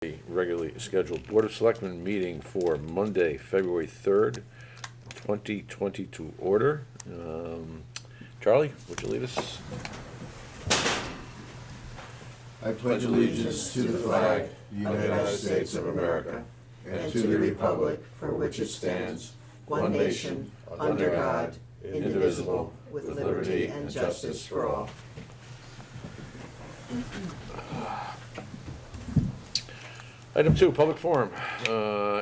Regularly scheduled Board of Selectmen meeting for Monday, February 3rd, 2020 to order. Charlie, would you lead us? I pledge allegiance to the flag of the United States of America and to the republic for which it stands, one nation, under God, indivisible, with liberty and justice for all. Item 2, public forum.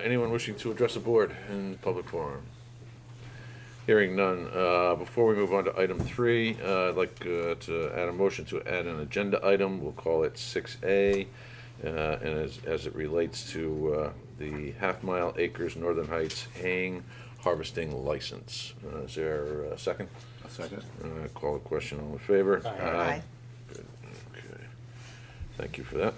Anyone wishing to address the board in public forum? Hearing none. Before we move on to item 3, I'd like to add a motion to add an agenda item. We'll call it 6A, and as it relates to the half-mile acres Northern Heights haying harvesting license. Is there a second? A second. Call the question. All in favor? Aye. Good. Okay. Thank you for that.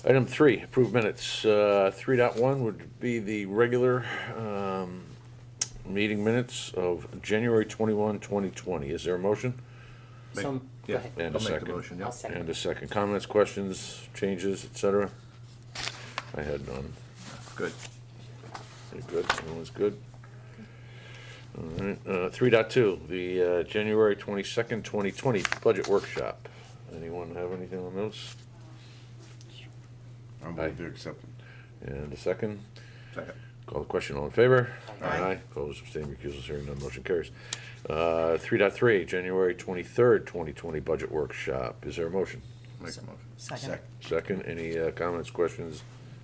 Item 3, approved minutes. 3.1 would be the regular meeting minutes of January 21, 2020. Is there a motion? Yeah, Go ahead. And a I'll make the second. motion, I'll yeah. second. And a second. Comments, questions, changes, etc.? I had none. Good. You're good? Everyone's good? All right. 3.2, the January 22nd, 2020 budget workshop. Anyone have anything on those? I'll move to accept it. And a second? Second. Call the question, all in favor? Aye. Opposed, abstaining, recusals, hearing none, motion carries. 3.3, January 23rd, 2020 budget workshop. Is there a motion? Make a motion. Second. Second, any comments, questions,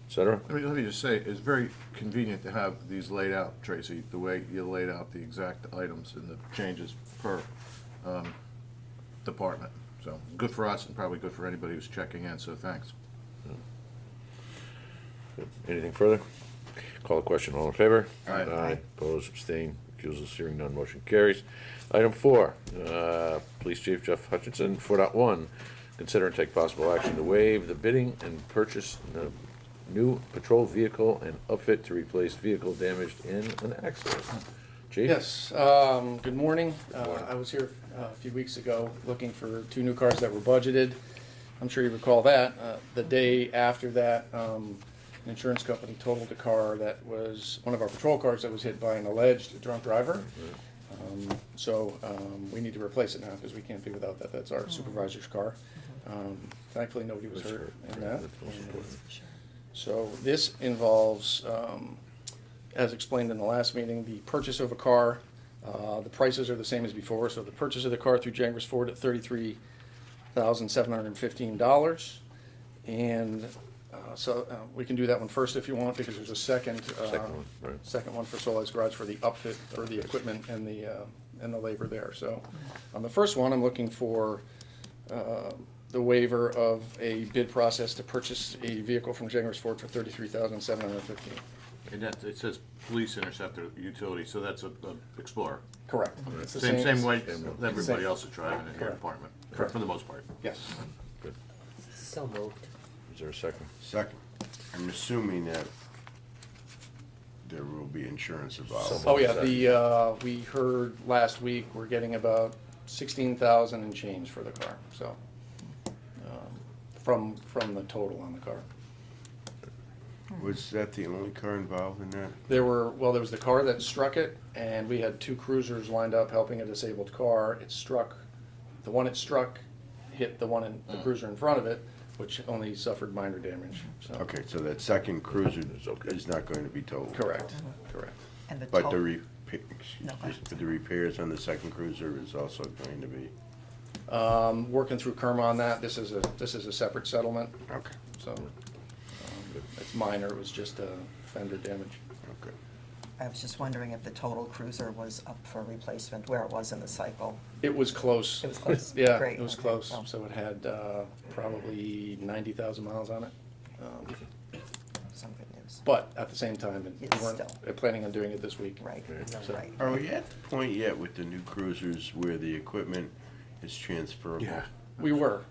et cetera? Let me just say, it's very convenient to have these laid out, Tracy, the way you laid out the exact items and the changes per department. So, good for us and probably good for anybody who's checking in, so thanks. Good. Anything further? Call the question, all in favor? Aye. Opposed, abstained, recusals, hearing none, motion carries. Item 4, Police Chief Jeff Hutchinson, 4.1, consider and take possible action to waive the bidding and purchase a new patrol vehicle and upfit to replace vehicle damaged in an accident. Chief? Yes, good morning. I was here a few weeks ago looking for 2 new cars that were budgeted. I'm sure you recall that. The day after that, an insurance company totaled a car that was one of our patrol cars that was hit by an alleged drunk driver. So we need to replace it now because we can't be without that. That's our supervisor's car. Thankfully, nobody was hurt in that. So this involves, as explained in the last meeting, the purchase of a car. The prices are the same as before. So the purchase of the car through Jangers Ford at $33,715, and so we can do that one first if you want, because there's a second Second one, right. second one for Solis Garage for the upfit for the equipment and the labor there. So on the first one, I'm looking for the waiver of a bid process to purchase a vehicle from Jangers Ford for $33,715. And that, it says Police Interceptor Utility, so that's a Explorer. Correct. It's the Same way Same that everybody Same. else is driving in your Correct. department, Correct. for the most part. Yes. Good. So moved. Is there a second? Second. I'm assuming that there will be insurance involved. Oh, yeah, we heard last week, we're getting about 16,000 and change for the car, so, from the total on the car. Was that the only car involved in that? There was the car that struck it, and we had 2 cruisers lined up helping a disabled car. The one it struck hit the one in the cruiser in front of it, which only suffered minor damage, so. Okay, so that second cruiser It's okay. is not going to be totaled? Correct. And the But the total, but the repairs on the second cruiser is also going to be, Working through Kerma on that. This is a separate settlement, okay, so, it's minor. It was just fender damage. okay. I was just wondering if the total cruiser was up for replacement, where it was in the cycle. It was close. It was close? Yeah, Great, it was okay, close. well. So it had probably 90,000 miles on it. Some good news. But at the same time, we It's weren't still- planning on doing it this week. Right, So- right. Are we at the point yet with the new cruisers where the equipment is transferable? Yeah. We were,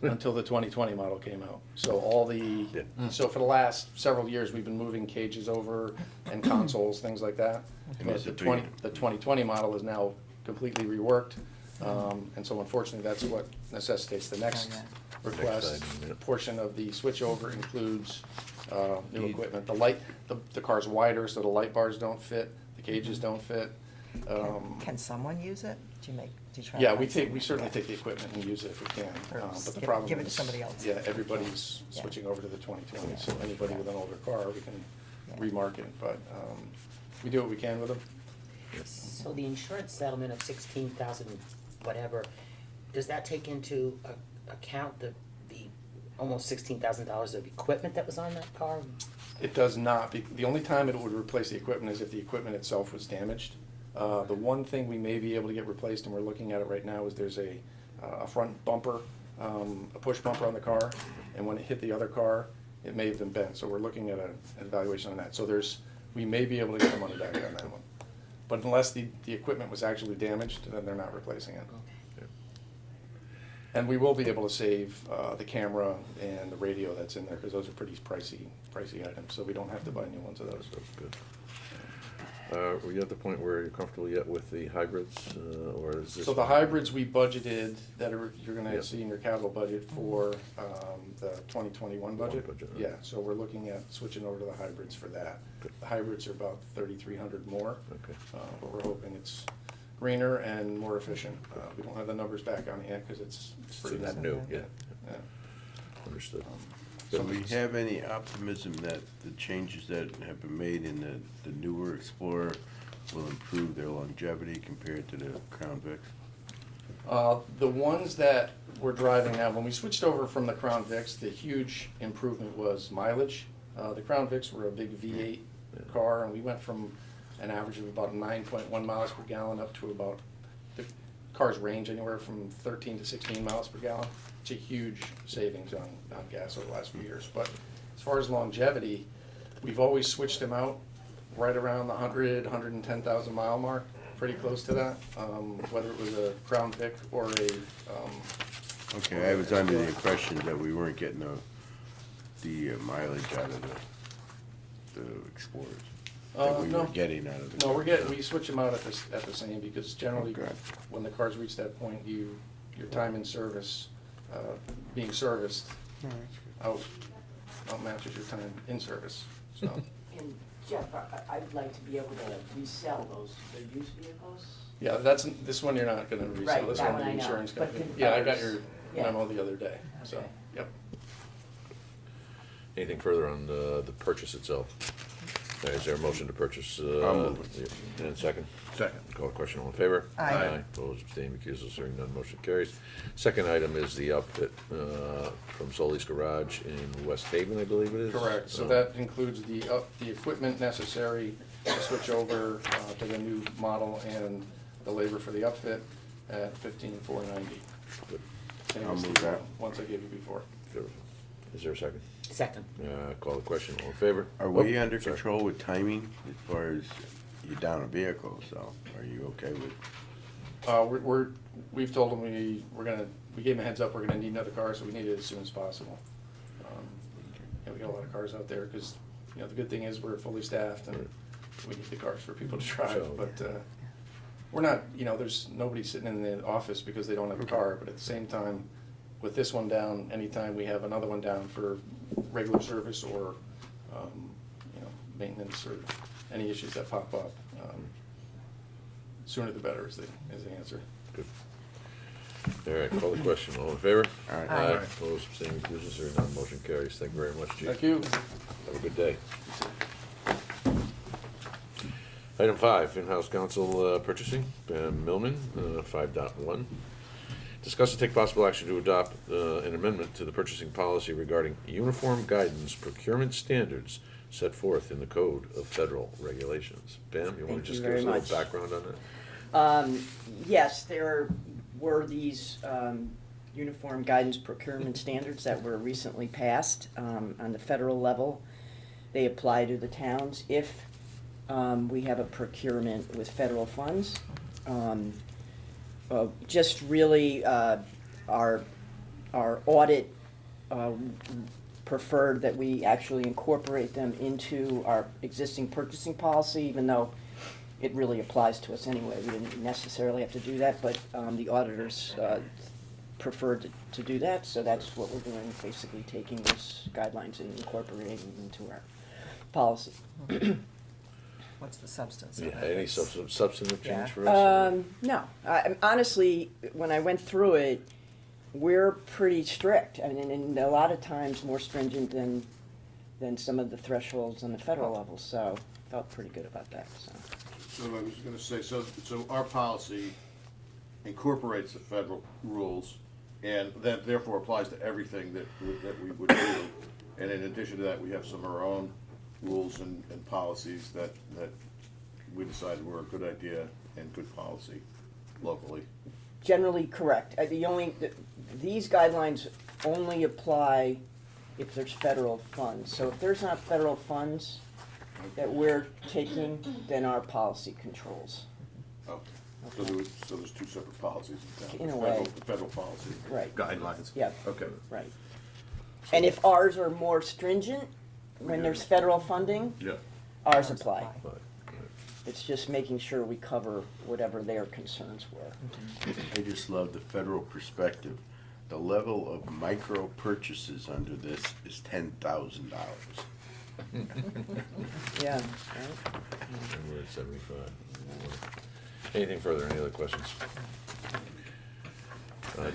until the 2020 model came out. So Yeah. so for the last several years, we've been moving cages over and consoles, things like that. And But is the it 2020 model is now completely reworked. And so unfortunately, that's what necessitates the next Oh, request. item, yeah. Portion of the switchover includes new equipment. The car's wider, so the light bars don't fit, the gauges don't fit. Can someone use it? Do you try? Yeah, to we find certainly someone? take the equipment and use it if we can. Or But the give- problem give it to is, somebody else. yeah, everybody's Yeah. switching over to the 2020, so Yeah. anybody with an older car, we can Yeah. remarket, but we do what we can with them. So the insurance settlement of 16,000 whatever, does that take into account the almost $16,000 of equipment that was on that car? It does not. The only time it would replace the equipment is if the equipment itself was damaged. The one thing we may be able to get replaced, and we're looking at it right now, is there's a front bumper, a push bumper on the car, and when it hit the other car, it may have been bent. So we're looking at an evaluation on that. So we may be able to get the money back on that one. But unless the equipment was actually damaged, then they're not replacing it. And we will be able to save the camera and the radio that's in there, because those are pretty pricey items, so we don't have to buy new ones of those. That's good. Were you at the point where you're comfortable yet with the hybrids, or is this? So the hybrids we budgeted, you're Yeah. gonna see in your capital budget for the 2021 budget. Budget, right. Yeah, so we're looking at switching over to the hybrids for that. Good. The hybrids are about 3,300 more, Okay. but we're hoping it's greener and more efficient. We don't have the numbers back on it yet, because it's pretty It's new. new, yeah, Yeah. understood. Do we have any optimism that the changes that have been made in the newer Explorer will improve their longevity compared to the Crown Vics? The ones that we're driving now, when we switched over from the Crown Vics, the huge improvement was mileage. The Crown Vics were a big V8 car, and we went from an average of about 9.1 miles per gallon up to about, the cars range anywhere from 13 to 16 miles per gallon. It's a huge savings on gas over the last few years. But as far as longevity, we've always switched them out right around the 110,000 mile mark, pretty close to that, whether it was a Crown Vic or Okay, I was under the impression that we weren't getting the mileage out of the Explorers. That we no. were getting out of the. No, we switch them out at the same, because generally, Okay. when the cars reach that point, your time in service, being serviced, outmatches your time in service, so. And Jeff, I'd like to be able to resell those, the used vehicles. Yeah, this one you're not gonna resell, Right, this that one the one I know, insurance but company. the Yeah, I got others, your yeah. memo the other day, so, Okay. yep. Anything further on the purchase itself? Is there a motion to purchase? I'll move it. And second? Second. Call the question, all in favor? Aye. Opposed, abstaining, recusals, hearing none, motion carries. Second item is the outfit from Solis Garage in West Haven, I believe it is? Correct, so that includes the equipment necessary to switch over to the new model and the labor for the upfit at $15,490. Good. Same I'll as move the that. ones I gave you before. Good. Is there a second? Second. Call the question, all in favor? Are we Oh, under sorry. control with timing as far as you're down a vehicle, so are you okay with? We've told them we gave them a heads up, we're gonna need another car, so we need it as soon as possible. Yeah, we got a lot of cars out there, because, the good thing is we're fully staffed, and we need the cars for people to drive, So- but, we're not, there's nobody sitting in the office because they don't have a car, but at the same time, with this one down, anytime we have another one down for regular service or, maintenance or any issues that pop up, sooner the better is the answer. Good. All right, call the question, all in favor? Aye. Aye. Opposed, abstaining, recusals, hearing none, motion carries. Thank you very much, Chief. Thank you. Have a good day. Item 5, in-house counsel purchasing, Ben Millman, 5.1. Discuss and take possible action to adopt an amendment to the purchasing policy regarding uniform guidance procurement standards set forth in the Code of Federal Regulations. Pam, you want Thank to just you give us a very little much. background on that? Yes, there were these uniform guidance procurement standards that were recently passed on the federal level. They apply to the towns if we have a procurement with federal funds. Just really, our audit preferred that we actually incorporate them into our existing purchasing policy, even though it really applies to us anyway. We didn't necessarily have to do that, but the auditors preferred to do that, so that's what we're doing, basically taking those guidelines and incorporating them into our policy. What's the substance of Yeah, it? any substantive Yeah. change for us? No, honestly, when I went through it, we're pretty strict, I mean, and a lot of times more stringent than some of the thresholds on the federal level, so felt pretty good about that, so. So I was gonna say, so our policy incorporates the federal rules, and that therefore applies to everything that we would do. And in addition to that, we have some of our own rules and policies that we decided were a good idea and good policy locally. Generally correct. These guidelines only apply if there's federal funds. So if there's not federal funds that we're taking, then our policy controls. Okay. So there's two separate policies in town. In a The way. The federal policy. Right, Guidelines. yeah, Okay. right. And if ours are more stringent, when there's federal funding, Yeah. ours apply. But, It's just making sure we cover whatever their concerns were. I just love the federal perspective. The level of micro purchases under this is $10,000. Yeah, right? and we're at 75. Anything further, any other questions?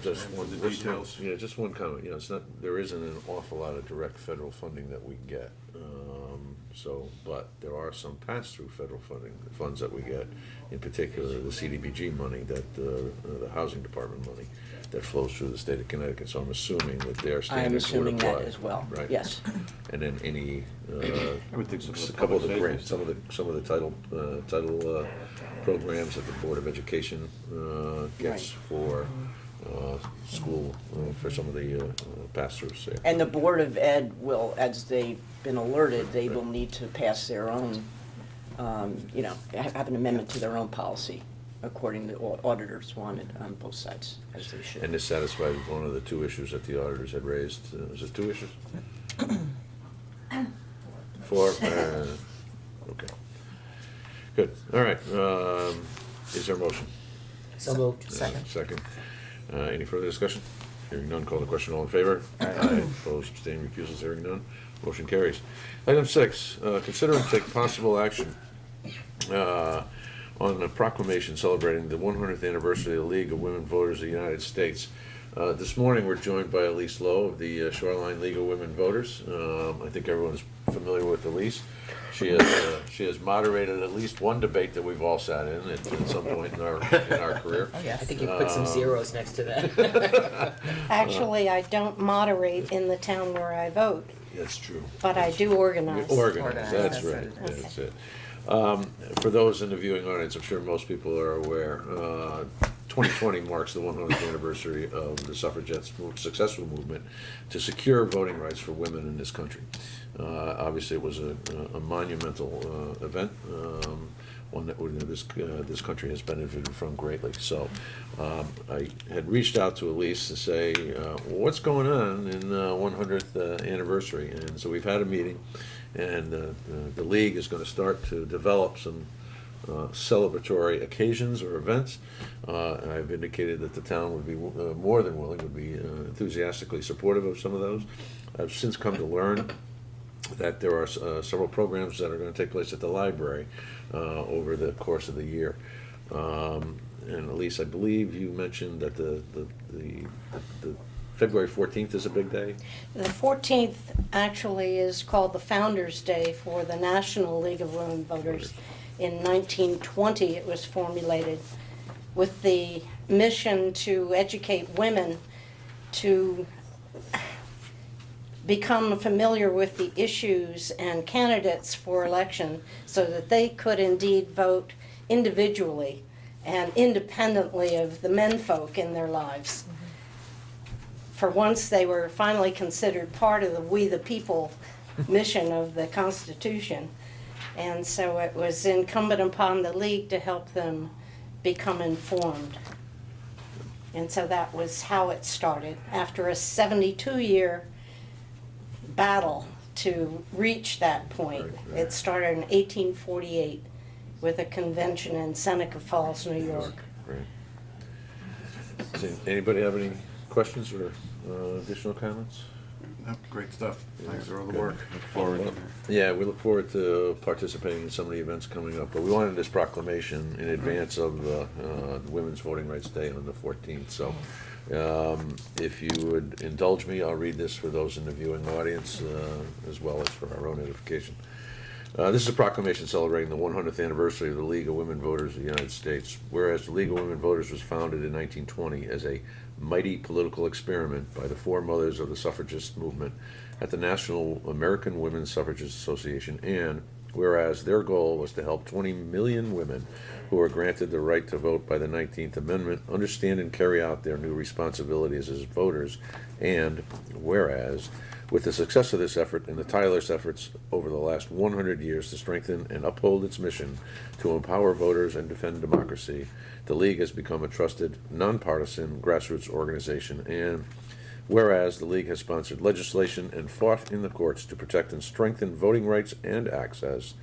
Just one. The details. Yeah, just one comment, you know, it's not, there isn't an awful lot of direct federal funding that we get. But there are some pass-through federal funds that we get, in particular the CDBG money, that, the housing department money that flows through the state of Connecticut, so I'm assuming that their I am standards would assuming that apply, as well, right? yes. And then any, I would think so. a couple of the grants, some of the title programs that the Board of Education gets Right. for school, for some of the pass-throughs there. And the Board of Ed will, as they've been alerted, they will need to pass their own, have an amendment to their own policy, according to what auditors wanted on both sides, as they should. And this satisfied one of the two issues that the auditors had raised. Was it two issues? Four? Okay. Good, all right. Is there a motion? So moved. Second. Any further discussion? Hearing none, call the question, all in favor? Aye. Opposed, abstaining, recusals, hearing none, motion carries. Item 6, consider and take possible action on a proclamation celebrating the 100th anniversary of the League of Women Voters of the United States. This morning, we're joined by Elise Lowe of the Shoreline League of Women Voters. I think everyone is familiar with Elise. She has moderated at least one debate that we've all sat in at some point in our career. Oh, I yes. think you put some zeros next to that. Actually, I don't moderate in the town where I vote, That's true. but I do organize. Organize, that's Organize, right, that's that's it. For those in the viewing audience, I'm sure most people are aware, 2020 marks the 100th anniversary of the suffragettes' successful movement to secure voting rights for women in this country. Obviously, it was a monumental event, one that this country has benefited from greatly. So I had reached out to Elise to say, what's going on in 100th anniversary? And so we've had a meeting, and the league is going to start to develop some celebratory occasions or events. I've indicated that the town would be more than willing, would be enthusiastically supportive of some of those. I've since come to learn that there are several programs that are going to take place at the library over the course of the year. And Elise, I believe you mentioned that the February 14th is a big day? The 14th actually is called the Founders' Day for the National League of Women Voters. In 1920, it was formulated with the mission to educate women to become familiar with the issues and candidates for election so that they could indeed vote individually and independently of the menfolk in their lives. For once, they were finally considered part of the We the People mission of the Constitution. And so it was incumbent upon the League to help them become informed. And so that was how it started. After a 72-year battle to reach that point. Right. It started in 1848 with a convention in Seneca Falls, New York. Great. Does anybody have any questions or additional comments? No, great stuff. Thanks for all the work. Look forward to it. Yeah, we look forward to participating in some of the events coming up, but we wanted this proclamation in advance of Women's Voting Rights Day on the 14th, so if you would indulge me, I'll read this for those in the viewing audience, as well as for our own edification. This is a proclamation celebrating the 100th anniversary of the League of Women Voters of the United States. Whereas the League of Women Voters was founded in 1920 as a mighty political experiment by the four mothers of the suffragist movement at the National American Women's Suffragist Association, and whereas their goal was to help 20 million women who were granted the right to vote by the 19th Amendment understand and carry out their new responsibilities as voters, and whereas with the success of this effort and the tireless efforts over the last 100 years to strengthen and uphold its mission to empower voters and defend democracy, the League has become a trusted, nonpartisan grassroots organization. And whereas the League has sponsored legislation and fought in the courts to protect and strengthen voting rights and access,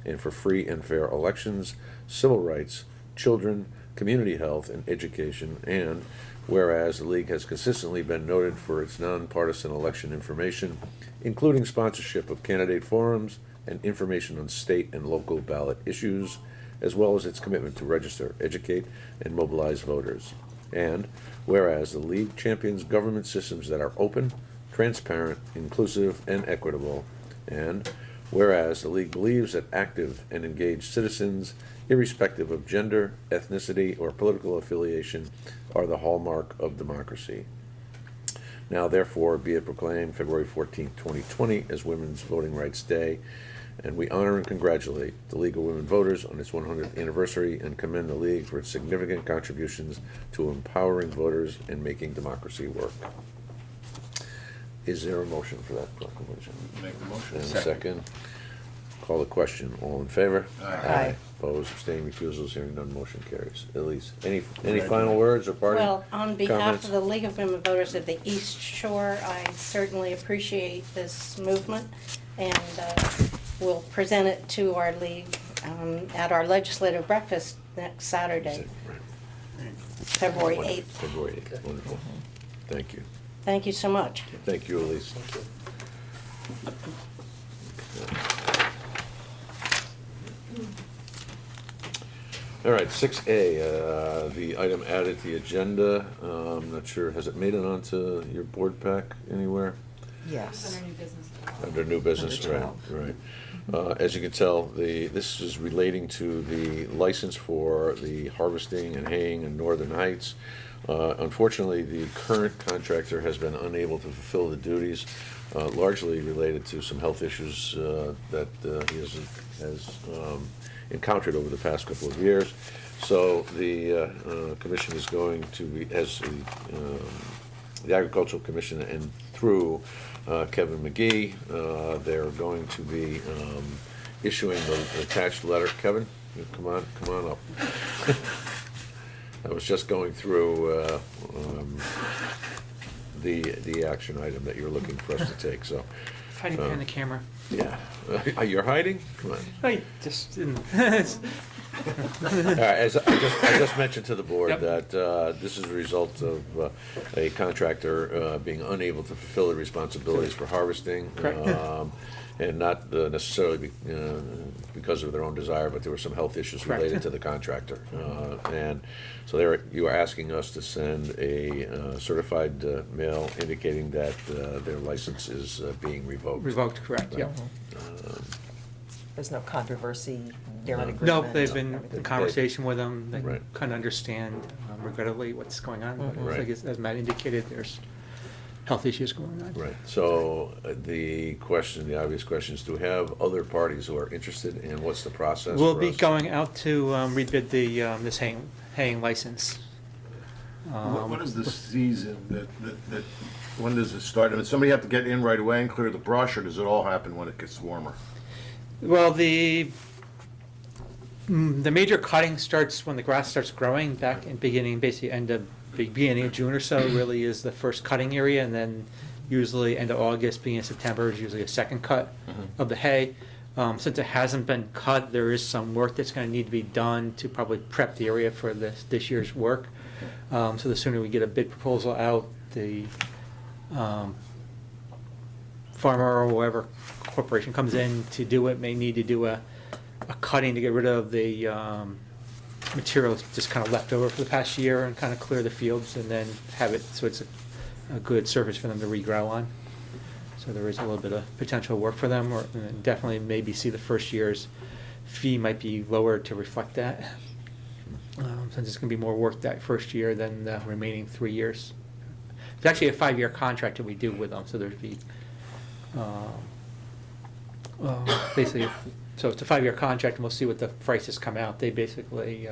and for free and fair elections, civil rights, children, community health, and education, and whereas the League has consistently been noted for its nonpartisan election information, including sponsorship of candidate forums and information on state and local ballot issues, as well as its commitment to register, educate, and mobilize voters. And whereas the League champions government systems that are open, transparent, inclusive, and equitable, and whereas the League believes that active and engaged citizens, irrespective of gender, ethnicity, or political affiliation, are the hallmark of democracy. Now, therefore, be it proclaimed February 14th, 2020 as Women's Voting Rights Day, and we honor and congratulate the League of Women Voters on its 100th anniversary and commend the League for its significant contributions to empowering voters and making democracy work. Is there a motion for that proclamation? Make the motion. And a second. Call the question. All in favor? Aye. Opposed, abstaining, recusals, hearing none, motion carries. Elise, any final words or parting Well, on behalf comments? of the League of Women Voters of the East Shore, I certainly appreciate this movement, and we'll present it to our league at our legislative breakfast next Saturday, Right. February 8th. February 8th, wonderful. Thank you. Thank you so much. Thank you, Elise. All right, 6A, the item added to the agenda. I'm not sure, has it made it onto your board pack anywhere? Yes. Under new business. Under new business, Under right, 12. right. As you can tell, this is relating to the license for the harvesting and haying in Northern Heights. Unfortunately, the current contractor has been unable to fulfill the duties, largely related to some health issues that he has encountered over the past couple of years. So the commission is going to be, as the Agricultural Commission and through Kevin McGee, they're going to be issuing the attached letter. Kevin, come on up. I was just going through the action item that you're looking for us to take, so. Hiding behind the camera. Yeah. You're hiding? Come on. I just didn't. All right, as I just mentioned to the board Yep. that this is a result of a contractor being unable to fulfill the responsibilities for harvesting. Correct. And not necessarily because of their own desire, but there were some health issues Correct. related to the contractor. And so you are asking us to send a certified mail indicating that their license is being revoked. Revoked, correct, yeah. There's no controversy, they're in No. agreement. No, they've been in everything. conversation with them, they Right. kind of understand regrettably what's going on. But Right. I guess, as Matt indicated, there's health issues going on. Right, so the obvious question is, do we have other parties who are interested, and what's the process We'll for be us? going out to rebid this haying license. What is the season when does it start? Does somebody have to get in right away and clear the brush, or does it all happen when it gets warmer? Well, the major cutting starts when the grass starts growing back in beginning of June or so really is the first cutting area, and then usually end of August, beginning of September is usually a second cut of the hay. Since it hasn't been cut, there is some work that's going to need to be done to probably prep the area for this year's work. So the sooner we get a bid proposal out, the farmer or whoever corporation comes in to do it may need to do a cutting to get rid of the materials just kind of left over for the past year and kind of clear the fields and then have it so it's a good surface for them to regrow on. So there is a little bit of potential work for them, or definitely maybe see the first year's fee might be lower to reflect that. Since it's going to be more work that first year than the remaining 3 years. It's actually a 5-year contract that we do with them, so there'd be basically, so it's a 5-year contract, and we'll see what the prices come out. They basically,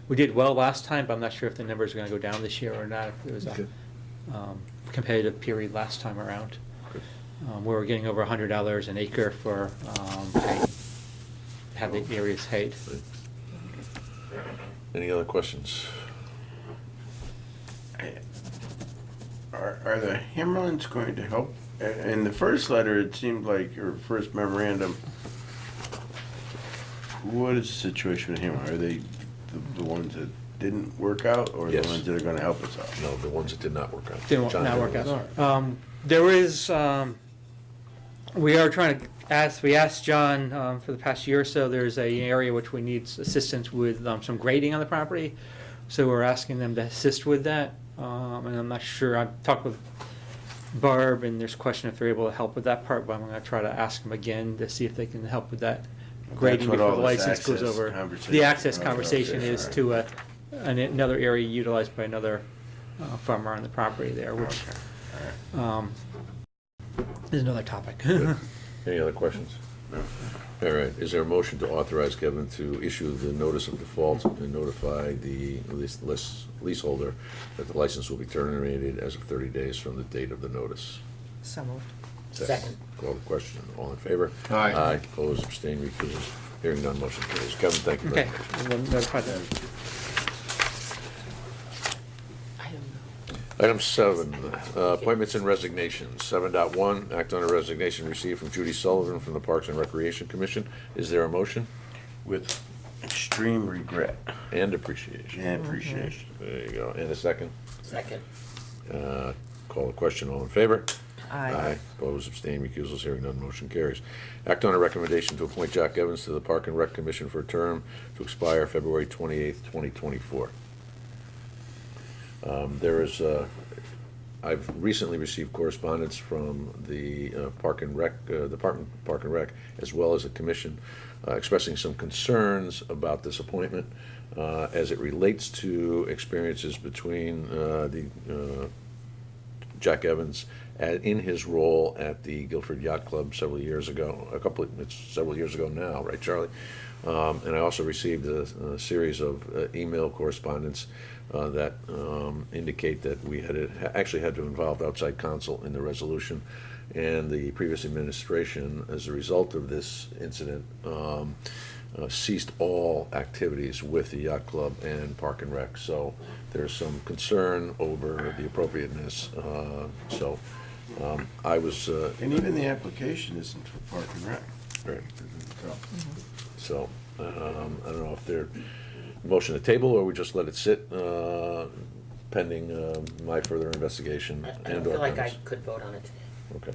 we did well last time, but I'm not sure if the numbers are going to go down this year or not. If it was a competitive period last time around. We were getting over $100 an acre for hay, have the areas hayed. Any other questions? Are the Hammerlands going to help? In the first letter, it seemed like, or first memorandum, what is the situation with Hammerland? Are they the ones that didn't work out, or Yes. the ones that are gonna help us out? No, the ones that did not work out. Didn't John, not work any out. others? There is, we are trying to we asked John for the past year or so, there's a area which we need assistance with some grading on the property. So we're asking them to assist with that. And I'm not sure, I've talked with Barb and there's a question if they're able to help with that part, but I'm gonna try to ask them again to see if they can help with that grading what before all the this license goes access over. conversation- The access okay, conversation okay, is all to another area utilized by another farmer on the property there, which is another topic. Any other questions? No. All right, is there a motion to authorize Kevin to issue the notice of default and notify the leaseholder that the license will be terminated as of 30 days from the date of the notice? So moved. Second. Call the question. All in favor? Aye. Aye. Opposed, abstained, recused. Hearing none, motion carries. Kevin, thank you very Okay, much. and we'll notify them. I don't know. Item 7, appointments and resignations. 7.1, act on a resignation received from Judy Sullivan from the Parks and Recreation Commission. Is there a motion? With extreme regret And appreciation. and appreciation. There you go. And a second. Second. Call the question. All in favor? Aye. Opposed, abstained, recusals, hearing none, motion carries. Act on a recommendation to appoint Jack Evans to the Park and Rec Commission for a term to expire February 28th, 2024. There is, I've recently received correspondence from the Park and Rec, Department of Park and Rec, as well as the commission, expressing some concerns about this appointment as it relates to experiences between Jack Evans in his role at the Guilford Yacht Club several years ago, it's several years ago now, right, Charlie? And I also received a series of email correspondence that indicate that we actually had to involve outside counsel in the resolution, and the previous administration, as a result of this incident, ceased all activities with the yacht club and Park and Rec. So there's some concern over the appropriateness. I was. And even the application isn't for Park and Rec. Right. So, I don't know if they're motion to table or we just let it sit pending my further investigation I and don't or feel like I comments. could vote on it today. Okay.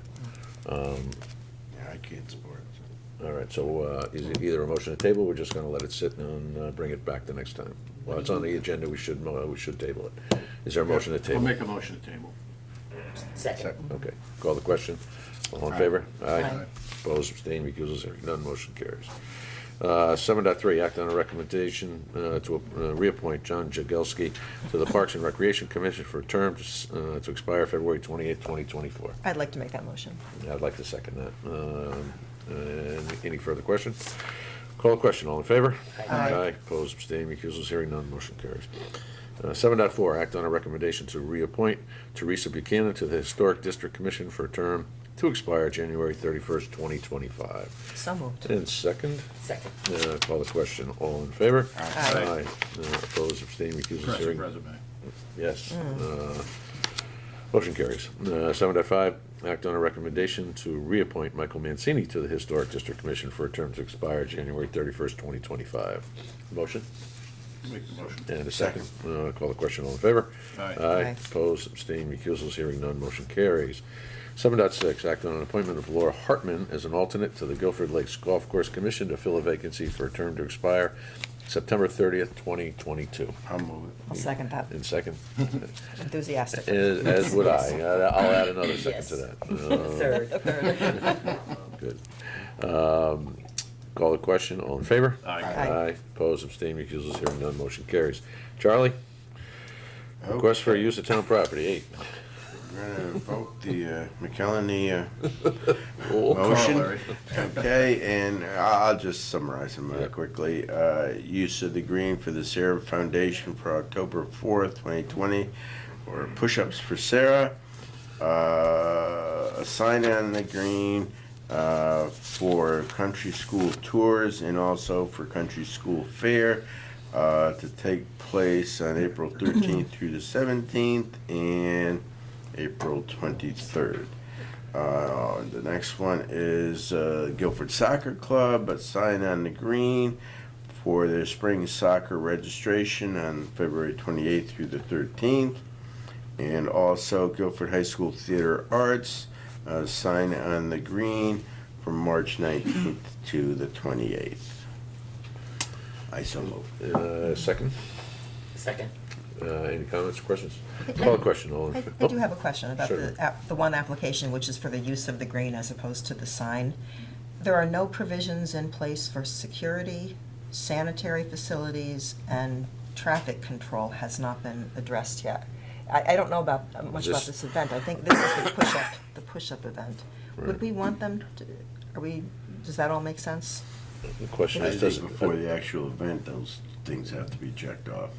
Yeah, I can't support it. All right, so is it either a motion to table, or we're just gonna let it sit and bring it back the next time? Well, it's on the agenda, we should table it. Is there a motion to table? I'll make a motion to table. Second. Okay, call the question. All in Aye. favor? Aye. Opposed, abstained, recusals, hearing none, motion carries. 7.3, act on a recommendation to reappoint John Jagelski to the Parks and Recreation Commission for a term to expire February 28th, 2024. I'd like to make that motion. I'd like to second that. Any further question? Call the question, all in favor? Aye. Opposed, abstained, recusals, hearing none, motion carries. 7.4, act on a recommendation to reappoint Teresa Buchanan to the Historic District Commission for a term to expire January 31st, 2025. So moved. And second, Second. call the question, all in favor? Aye. Opposed, abstained, recusals, Impressive hearing. resume. Yes. Motion carries. 7.5, act on a recommendation to reappoint Michael Mancini to the Historic District Commission for a term to expire January 31st, 2025. Motion? Make the motion. And a second. Call the question, all in favor? Aye. Aye. Opposed, abstained, recusals, hearing none, motion carries. 7.6, act on an appointment of Laura Hartman as an alternate to the Guilford Lakes Golf Course Commission to fill a vacancy for a term to expire September 30th, 2022. I'll move I'll second that. And second, Enthusiastic. as would I. I'll add another second Yes. to that. Third. Good. Call the question, all in favor? Aye. Aye. Opposed, abstained, recusals, hearing none, motion carries. Charlie? it. Request for use of town property, 8. We're gonna vote the McKelney Oh, motion. Corollary. Okay, and I'll just summarize them Yeah. quickly. Use of the green for the Sarah Foundation for October 4th, 2020, or push-ups for Sarah. A sign on the green for country school tours and also for country school fair to take place on April 13th through the 17th and April 23rd. The next one is Guilford Soccer Club, a sign on the green for their spring soccer registration on February 28th through the 13th. And also Guilford High School Theater Arts, a sign on the green from March 19th to the 28th. I so move. Second? Second. Any comments, questions? Call the question, all in favor? I do have a question about Sure. the one application, which is for the use of the green as opposed to the sign. There are no provisions in place for security, sanitary facilities, and traffic control has not been addressed yet. I don't know about, much about This- this event. I think this is the push-up event. Right. Would we want them to, does that all make sense? The question I is, think does, before the actual event, those things have to be checked off.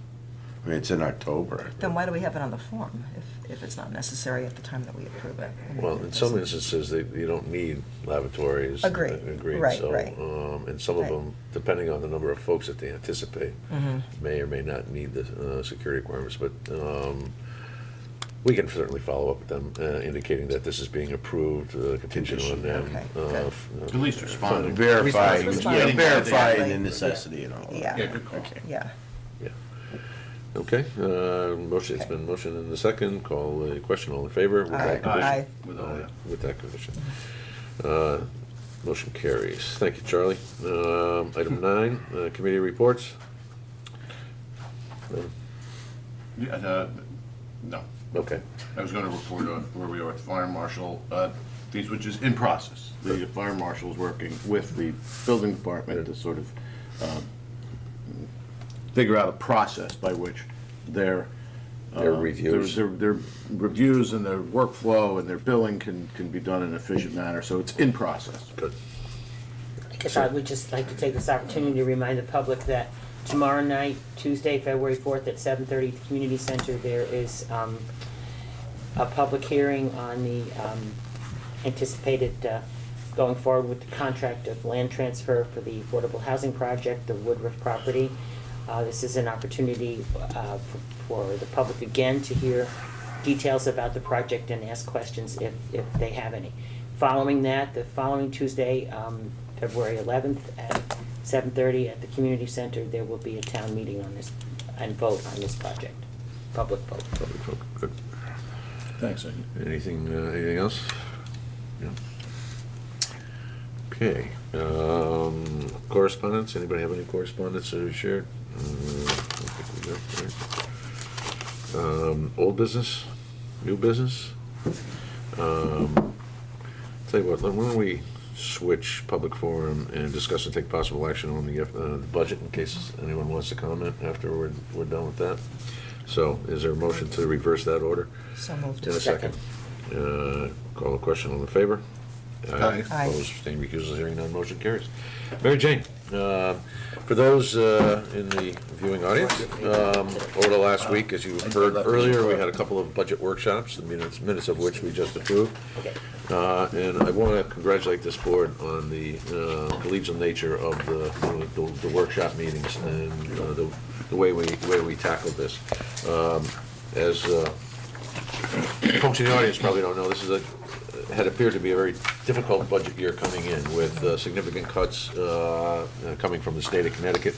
I mean, it's in October. Then why do we have it on the form if it's not necessary at the time that we approve it? I mean, well, in some instances, you don't need lavatories. Agreed. Agreed, Right, so, right. and some of Right. them, depending on the number of folks that they anticipate, Mhm. may or may not need the security requirements, but we can certainly follow up with them, indicating that this is being approved, contingent on them. Okay, good. At least responding. Verifying, Responding. yeah, verifying Right. the necessity and all that. Yeah. Yeah, good call. Okay. Yeah. Okay, motion, it's Okay. been motion in the second, call the question, all in favor? with that Aye. condition? Aye. With all that. With that condition. Motion carries. Thank you, Charlie. Item 9, committee reports. Yeah, no, Okay, I was gonna report on where we are with the fire marshal, these, which is in process. The fire marshal is working with the building department to sort of, figure out a process by which their reviews. Their reviews and their workflow and their billing can be done in an efficient manner, so it's in process. good. I guess I would just like to take this opportunity to remind the public that tomorrow night, Tuesday, February 4th at 7:30 at the community center, there is a public hearing on the anticipated going forward with the contract of land transfer for the affordable housing project, the Woodruff property. This is an opportunity for the public again to hear details about the project and ask questions if they have any. Following that, the following Tuesday, February 11th at 7:30 at the community center, there will be a town meeting on this and vote on this project, public vote. Public vote, good. Thanks, Ed. Anything else? No. Okay, correspondence, anybody have any correspondence to share? I think we do, right. Old business, new business? Tell you what, why don't we switch public forum and discuss and take possible action on the budget in case anyone wants to comment after we're done with that. So is there a motion to reverse that order? So moved. In a second. Call the question, all in favor? Aye. Aye. Opposed, abstained, recusals, hearing none, motion carries. Mary Jane, for those in the viewing audience, over the last week, as you heard earlier, we had a couple of budget workshops, the minutes of which we just approved. Okay. And I want to congratulate this board on the collegial nature of the workshop meetings and the way we tackled this. As folks in the audience probably don't know, this is had appeared to be a very difficult budget year coming in, with significant cuts coming from the state of Connecticut,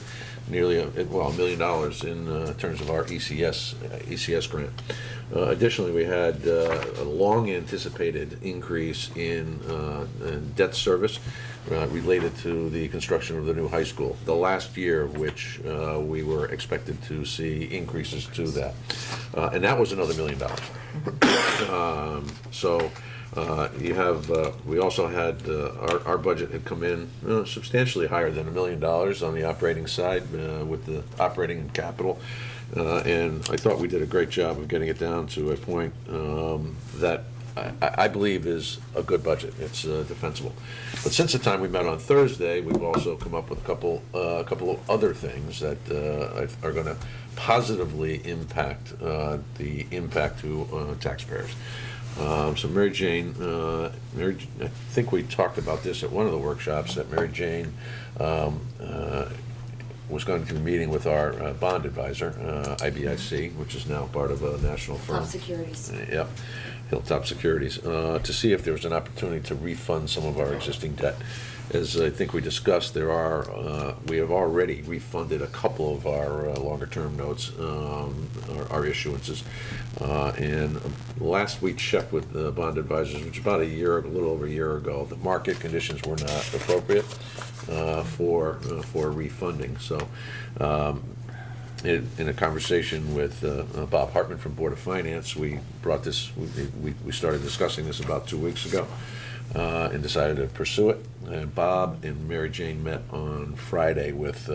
nearly $1 million in terms of our ECS grant. Additionally, we had a long-anticipated increase in debt service related to the construction of the new high school, the last year of which we were expected to see increases to that. And that was another $1 million. We also had, our budget had come in substantially higher than $1 million on the operating side with the operating and capital. And I thought we did a great job of getting it down to a point that I believe is a good budget. It's defensible. But since the time we met on Thursday, we've also come up with a couple of other things that are going to positively impact the impact to taxpayers. So Mary Jane, I think we talked about this at one of the workshops, that Mary Jane was going to be meeting with our bond advisor, IBIC, which is now part of a national firm. Top Securities. Yep, Hilltop Securities, to see if there was an opportunity to refund some of our existing debt. As I think we discussed, we have already refunded a couple of our longer-term notes, our issuances. And last we checked with the bond advisors, which was about a little over a year ago, the market conditions were not appropriate for refunding. So, in a conversation with Bob Hartman from Board of Finance, we brought this. We started discussing this about 2 weeks ago, and decided to pursue it. And Bob and Mary Jane met on Friday with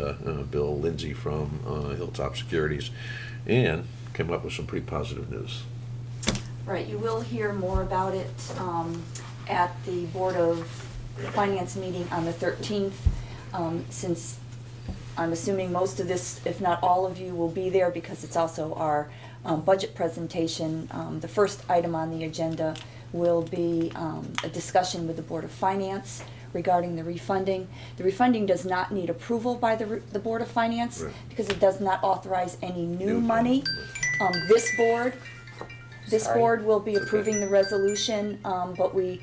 Bill Lindsay from Hilltop Securities, and came up with some pretty positive news. Right, you will hear more about it at the Board of Finance meeting on the 13th, since I'm assuming most of this, if not all of you, will be there because it's also our budget presentation. The first item on the agenda will be a discussion with the Board of Finance regarding the refunding. The refunding does not need approval by the Board of Finance, Right, because it does not authorize any new money. This Sorry. board will be approving the resolution, but we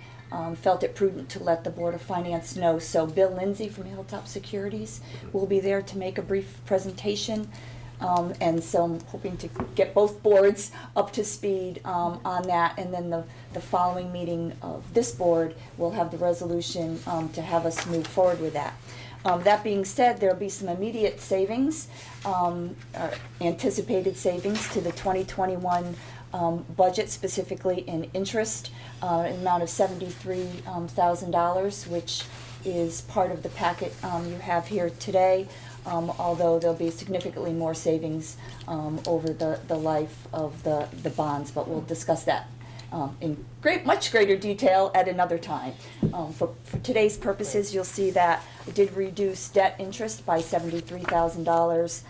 felt it prudent to let the Board of Finance know. So Bill Lindsay from Hilltop Securities will be there to make a brief presentation. And so I'm hoping to get both boards up to speed on that. And then the following meeting of this board will have the resolution to have us move forward with that. That being said, there'll be some immediate savings, anticipated savings to the 2021 budget, specifically in interest, an amount of $73,000, which is part of the packet you have here today, although there'll be significantly more savings over the life of the bonds, but we'll discuss that in much greater detail at another time. For today's purposes, you'll see that I did reduce debt interest by $73,000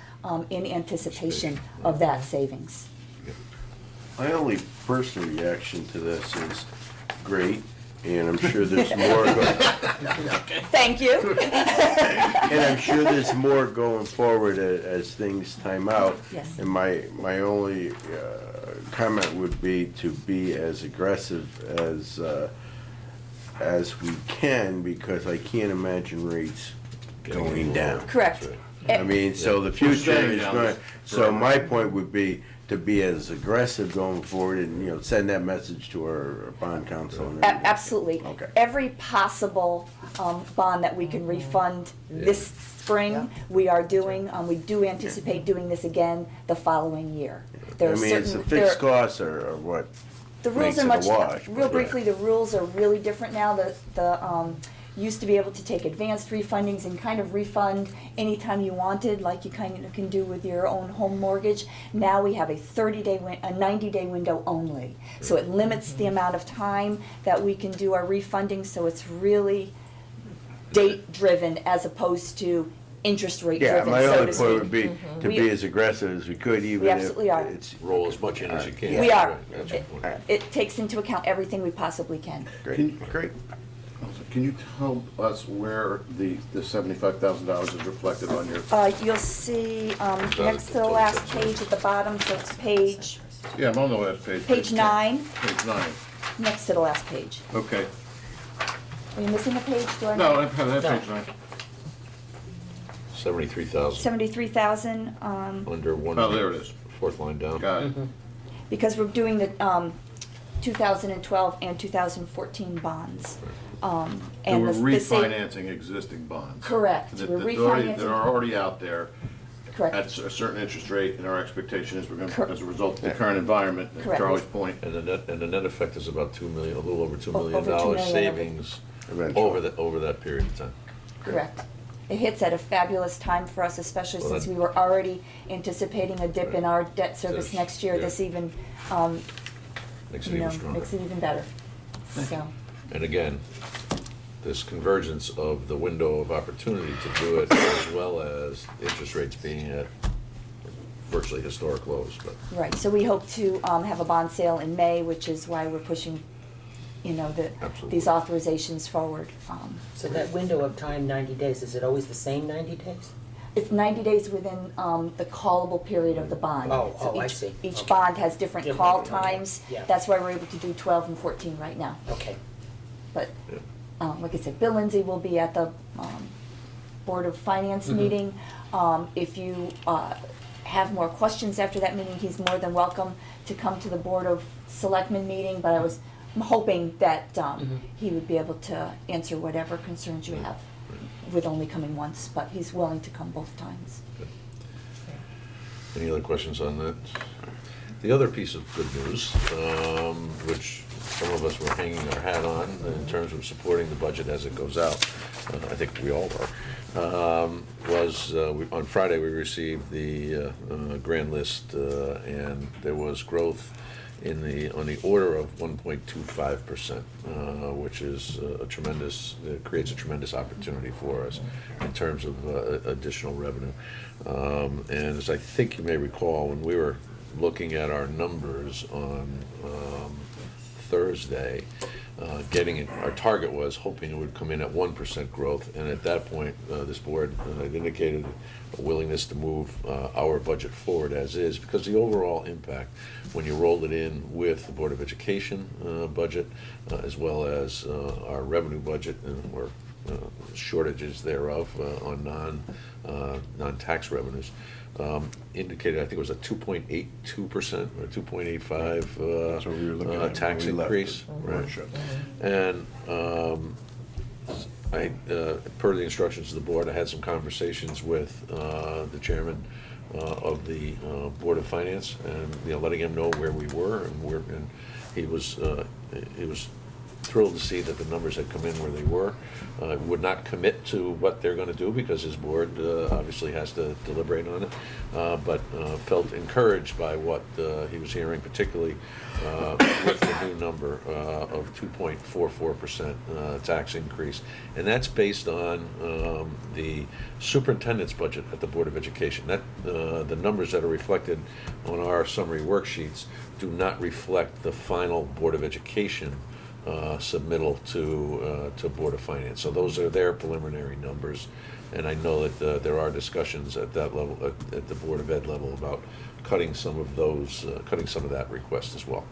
in anticipation of that savings. My only personal reaction to this is great, and I'm sure there's more Thank you. and I'm sure there's more going forward as things time out. Yes. And my only comment would be to be as aggressive as we can, because I can't imagine rates going down. Correct. I mean, so the future is going, so my point would be to be as aggressive going forward and, send that message to our bond council. And everything. Absolutely. Okay. Every possible bond that we can refund this spring, we are doing. We do anticipate doing this again the following year. There I are mean, it's the certain- fixed costs are what The rules makes are it much, a wash. real but- briefly, the rules are really different now. The used to be able to take advanced refundings and kind of refund anytime you wanted, like you kind of can do with your own home mortgage. Now we have a 90-day window only. So it limits the amount of time that we can do our refunding, so it's really date-driven as opposed to interest Yeah, rate-driven, my so only to point would speak. be to be as aggressive as we could, even We if absolutely are. it's roll as much in as you can. We are. Right, that's your point. It takes into account everything we possibly can. great. Great. Can you tell us where the $75,000 is reflected on your? You'll see, next to the last page at the bottom, so it's page Yeah, I'm on the last page. Page 9. Page 9. next to the last page. Okay. Are you missing a page? Do I No, not? that's page 9. 73,000 73,000, under one. Oh, there it is. Fourth line down. Got it. because we're doing the 2012 and 2014 bonds. So And we're the sa- refinancing existing bonds. Correct. That We're that refinancing. are already out there at Correct. a certain interest rate, and our expectation is we're Cor- going, as a result of the current environment, to Correct. Charlie's point. And the net effect is about 2 million, a little over $2 million Over $2 million savings Eventually. over that period of time. Correct. It hits at a fabulous time for us, especially Well, since that- we were already anticipating a dip in our debt service Yes, next year. yeah. This even, Makes it you know, even stronger. makes it even better. So, And again, this convergence of the window of opportunity to do it, as well as interest rates being at virtually historic lows, but right, so we hope to have a bond sale in May, which is why we're pushing, Absolutely. these authorizations forward. So that window of time, 90 days, is it always the same 90 days? It's 90 days within the callable period of the bond. Oh, So I each- see. Each Okay. bond has different Different, call okay. times. Yeah. That's why we're able to do 12 and 14 right now. Okay. But, Yeah. like I said, Bill Lindsay will be at the Board of Finance meeting. If you have more questions after that meeting, he's more than welcome to come to the Board of Selectmen meeting, but I'm hoping that he would be able to answer whatever concerns you have with only coming once, but he's willing to come both times. any other questions on that? The other piece of good news, which some of us were hanging our hat on in terms of supporting the budget as it goes out, I think we all were, was on Friday we received the grand list, and there was growth on the order of 1.25%, which is a tremendous, it creates a tremendous opportunity for us in terms of additional revenue. And as I think you may recall, when we were looking at our numbers on Thursday, our target was hoping it would come in at 1% growth, and at that point, this board had indicated a willingness to move our budget forward as is, because the overall impact, when you rolled it in with the Board of Education budget, as well as our revenue budget, or shortages thereof on non-tax revenues, indicated, I think it was a 2.82% or 2.85 That's what we were looking at tax when we left increase. the workshop. And per the instructions of the board, I had some conversations with the chairman of the Board of Finance, and letting him know where we were, and he was thrilled to see that the numbers had come in where they were. Would not commit to what they're going to do because his board obviously has to deliberate on it, but felt encouraged by what he was hearing, particularly with the new number of 2.44% tax increase. And that's based on the superintendent's budget at the Board of Education. The numbers that are reflected on our summary worksheets do not reflect the final Board of Education submittal to Board of Finance. So those are their preliminary numbers, and I know that there are discussions at that level, at the Board of Ed level, about cutting some of that request as well.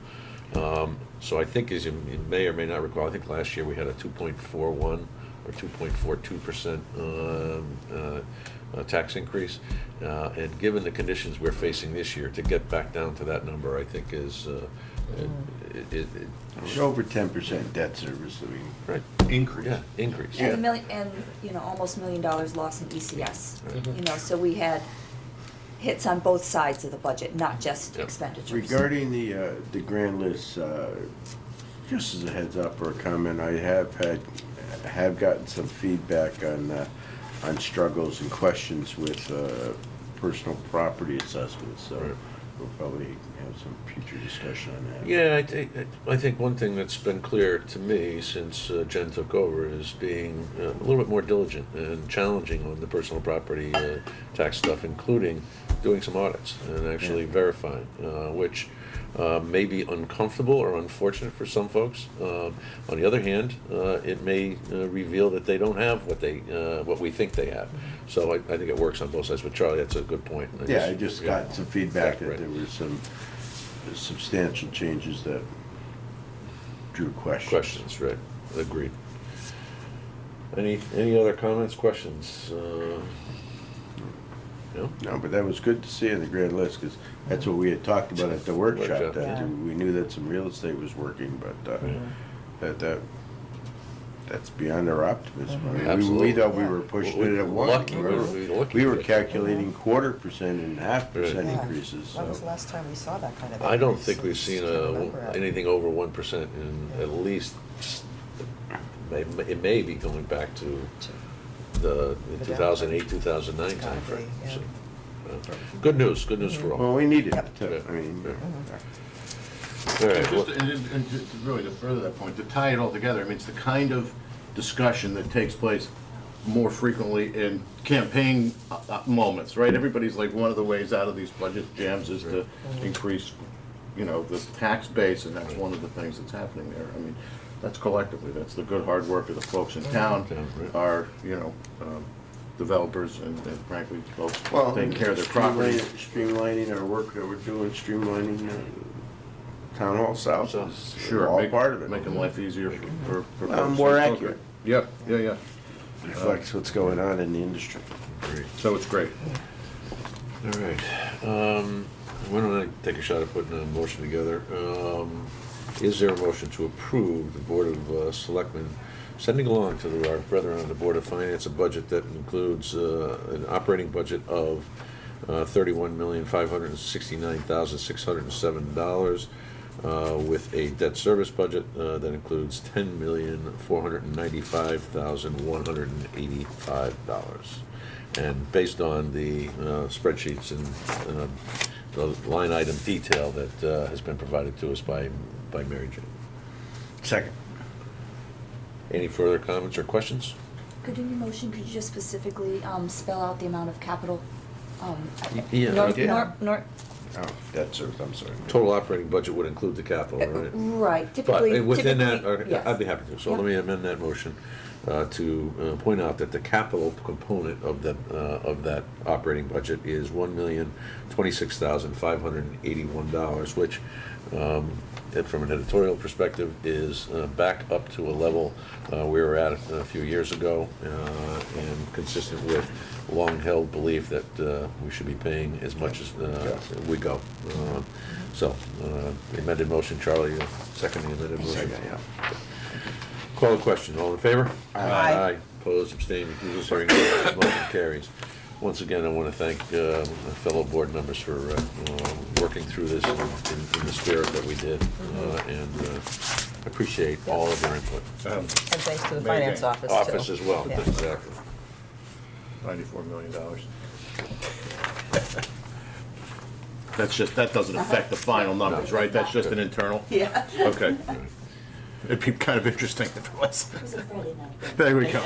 So I think, as you may or may not recall, I think last year we had a 2.41 or 2.42% tax increase, and given the conditions we're facing this year, to get back down to that number, I think is It's over 10% debt service, I mean. right. Increase. Yeah, increase. And almost $1 million lost in ECS. So we had hits on both sides of the budget, not just Yep. expenditures. Regarding the grand list, just as a heads up or a comment, I have gotten some feedback on struggles and questions with personal property assessments, so Right. we'll probably have some future discussion on that. Yeah, I think one thing that's been clear to me since Jen took over is being a little bit more diligent and challenging on the personal property tax stuff, including doing some audits and actually verifying, which may be uncomfortable or unfortunate for some folks. On the other hand, it may reveal that they don't have what we think they have. So I think it works on both sides. But Charlie, that's a good point. Yeah, I just got some feedback Yeah, right. that there were some substantial changes that drew questions. Questions, right, agreed. Any other comments, questions? No? No, but that was good to see on the grand list, because that's what we had talked about at the workshop. Workshop. that Yeah. We knew that some real estate was working, but that's beyond our optimism. I mean, Absolutely. we thought we were pushing it at one. Lucky, we were lucky. We were calculating 1/4% and 1/2% Yeah. increases, When was so. the last time we saw that kind of? I don't increase? think we've seen Can't remember it. anything over 1% in at least, it may be going back to the 2008, 2009 It's gotta timeframe. be, yeah. So, good news for all. Well, we needed it, Yep. too. Yeah. I mean, All right, And well, really to further that point, to tie it all together, I mean, it's the kind of discussion that takes place more frequently in campaign moments, right? Everybody's like, one of the ways out of these budget jams is to increase, the tax base, and that's one of the things that's happening there. I mean, that's collectively, that's the good hard work of the folks in town, Right. our, developers and frankly, folks well, taking care of their properties. streamlining our work that we're doing, streamlining Town Hall South So, is Sure, all part of it. Making life easier for folks. More Okay. accurate. Yeah. Reflects what's going on in the industry. So it's great. all right. Why don't I take a shot at putting a motion together? Is there a motion to approve the Board of Selectmen sending along to our brethren on the Board of Finance a budget that includes an operating budget of $31,569,607 with a debt service budget that includes $10,495,185. And based on the spreadsheets and the line item detail that has been provided to us by Mary Jane. Second. Any further comments or questions? Could in your motion, could you just specifically spell out the amount of capital? Yeah, I North, did. North, Oh, debt service, I'm sorry. Total operating budget would include the capital, right? right, But typically. within that, typically, yes. I'd be happy to. So Yeah. let me amend that motion to point out that the capital component of that operating budget is $1,026,581, which, from an editorial perspective, is back up to a level we were at a few years ago, and consistent with long-held belief that we should be paying as much as we go. So, the amended motion, Charlie, second the amended motion. Second, yeah. Call the question, all in favor? Aye. Opposed, abstaining, recusals, hearing none, motion carries. Once again, I want to thank my fellow board members for working through this in the spirit that we did, and appreciate all of your input. And thanks to the Mary finance Jane. office, too. Office as well, Yeah. exactly. $94 million. That doesn't affect the final numbers, right? That's just an internal? Yeah. Okay. It'd be kind of interesting if it was. It was a Friday night. There we go.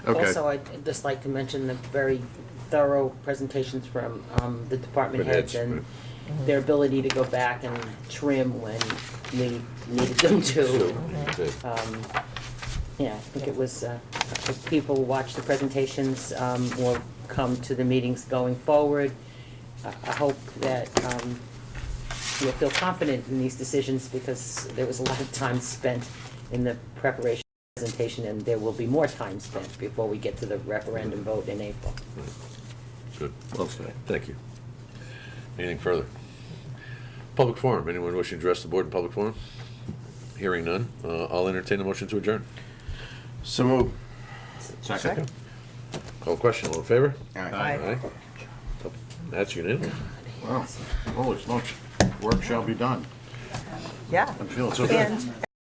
Okay. Also, I'd just like to mention the very thorough presentations from the department Department heads heads, and their ability to go back and trim when we needed them to. Good. Yeah, I think it was, if people watch the presentations, or come to the meetings going forward, I hope that you'll feel confident in these decisions, because there was a lot of time spent in the preparation of the presentation, and there will be more time spent before we get to the referendum vote in April. Good. Well said. Thank you. Anything further? Public forum, anyone wishing to address the board in public forum? Hearing none, I'll entertain a motion to adjourn. So move. Second. Call question, all in favor? Aye. That's unanimous. Wow. Holy smokes. Work shall be done. Yeah. I'm feeling so good.